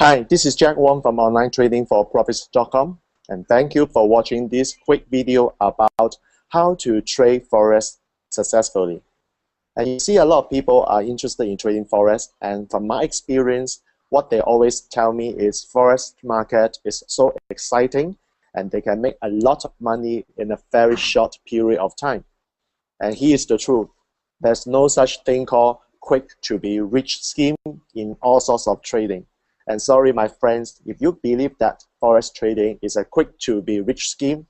Hi, this is Jack Wong from OnlineTradingForProfits.com, and thank you for watching this quick video about how to trade Forex successfully. And you see a lot of people are interested in trading Forex, and from my experience, what they always tell me is Forex market is so exciting and they can make a lot of money in a very short period of time. And here's the truth. There's no such thing called quick to be rich scheme in all sorts of trading. And sorry, my friends, if you believe that Forex trading is a quick to be rich scheme,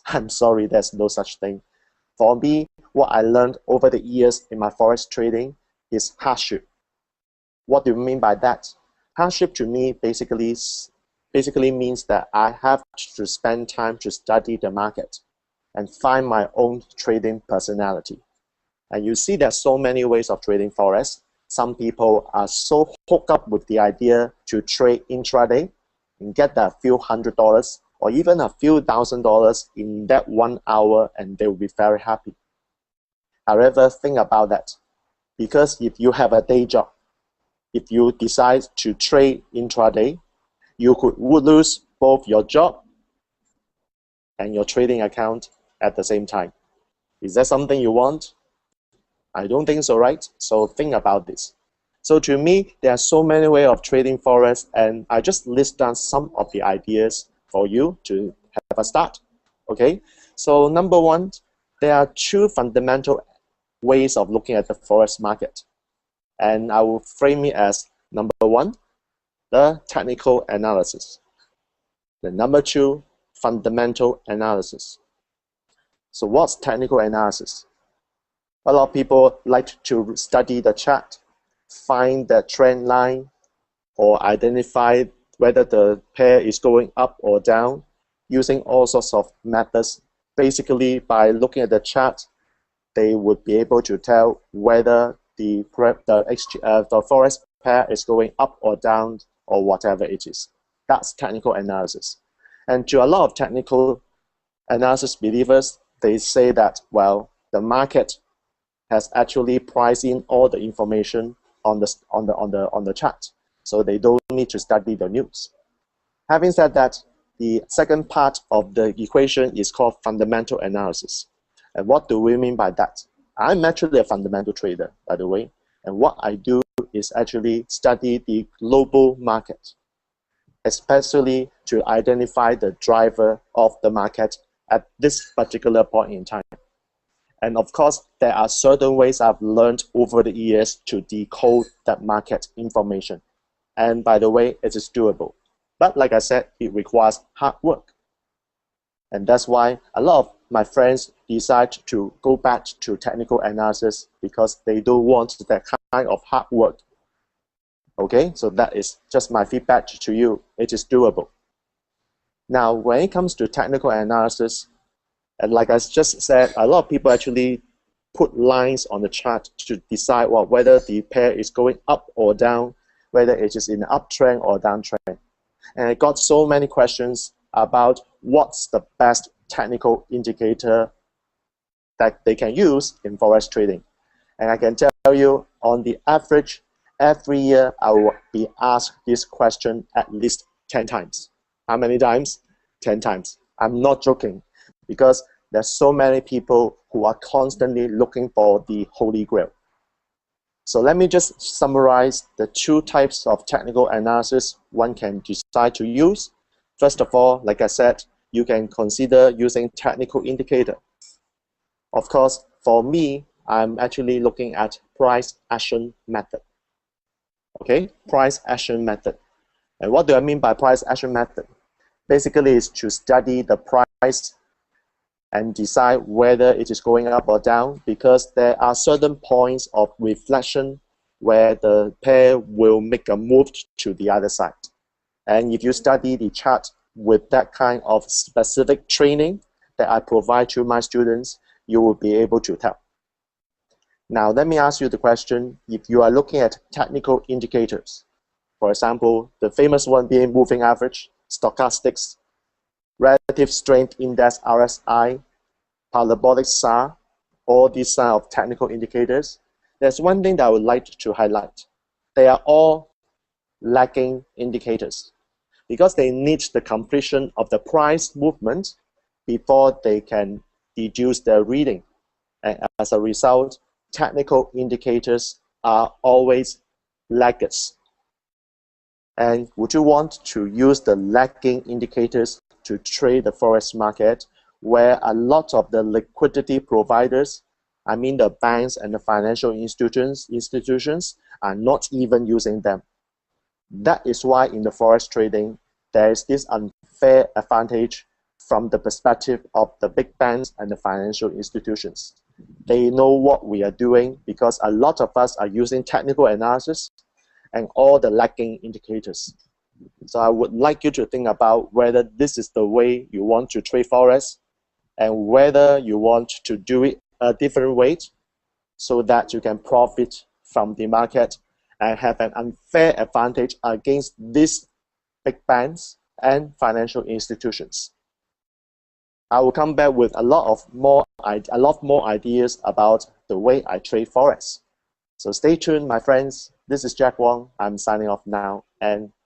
I'm sorry, there's no such thing. For me, what I learned over the years in my Forex trading is hardship. What do you mean by that? Hardship to me basically means that I have to spend time to study the market and find my own trading personality. And you see there's so many ways of trading Forex. Some people are so hooked up with the idea to trade intraday and get a few $100 or even a few $1,000 in that 1 hour, and they will be very happy. However, think about that. Because if you have a day job, if you decide to trade intraday, you could lose both your job and your trading account at the same time. Is that something you want? I don't think so, right? So think about this. So to me, there are so many ways of trading Forex, and I just list down some of the ideas for you to have a start. Okay, so number one, there are two fundamental ways of looking at the Forex market. And I will frame it as number one, the technical analysis. The number two, fundamental analysis. So what's technical analysis? A lot of people like to study the chart, find the trend line, or identify whether the pair is going up or down using all sorts of methods. Basically, by looking at the chart, they would be able to tell whether the Forex pair is going up or down or whatever it is. That's technical analysis. And to a lot of technical analysis believers, they say that, well, the market has actually priced in all the information on the chart, so they don't need to study the news. Having said that, the second part of the equation is called fundamental analysis. And what do we mean by that? I'm actually a fundamental trader, by the way, and what I do is actually study the global market, especially to identify the driver of the market at this particular point in time. And of course, there are certain ways I've learned over the years to decode that market information. And by the way, it is doable. But like I said, it requires hard work. And that's why a lot of my friends decide to go back to technical analysis because they don't want that kind of hard work. Okay, so that is just my feedback to you. It is doable. Now, when it comes to technical analysis, and like I just said, a lot of people actually put lines on the chart to decide whether the pair is going up or down, whether it is in an uptrend or downtrend. And I got so many questions about what's the best technical indicator that they can use in Forex trading. And I can tell you, on the average, every year I will be asked this question at least 10 times. How many times? 10 times. I'm not joking, because there's so many people who are constantly looking for the holy grail. So let me just summarize the two types of technical analysis one can decide to use. First of all, like I said, you can consider using technical indicator. Of course, for me, I'm actually looking at price action method. Okay, price action method. And what do I mean by price action method? Basically, it's to study the price and decide whether it is going up or down, because there are certain points of reflection where the pair will make a move to the other side. And if you study the chart with that kind of specific training that I provide to my students, you will be able to tell. Now, let me ask you the question, if you are looking at technical indicators, for example, the famous one being moving average, stochastics, relative strength index RSI, parabolic SAR, all these kind of technical indicators, there's one thing that I would like to highlight. They are all lagging indicators because they need the completion of the price movement before they can deduce their reading. And as a result, technical indicators are always laggards. And would you want to use the lagging indicators to trade the Forex market, where a lot of the liquidity providers, I mean the banks and the financial institutions are not even using them? That is why in the Forex trading, there is this unfair advantage from the perspective of the big banks and the financial institutions. They know what we are doing because a lot of us are using technical analysis and all the lagging indicators. So I would like you to think about whether this is the way you want to trade Forex and whether you want to do it a different way so that you can profit from the market and have an unfair advantage against these big banks and financial institutions. I will come back with a lot more ideas about the way I trade Forex. So stay tuned, my friends. This is Jack Wong. I'm signing off now, and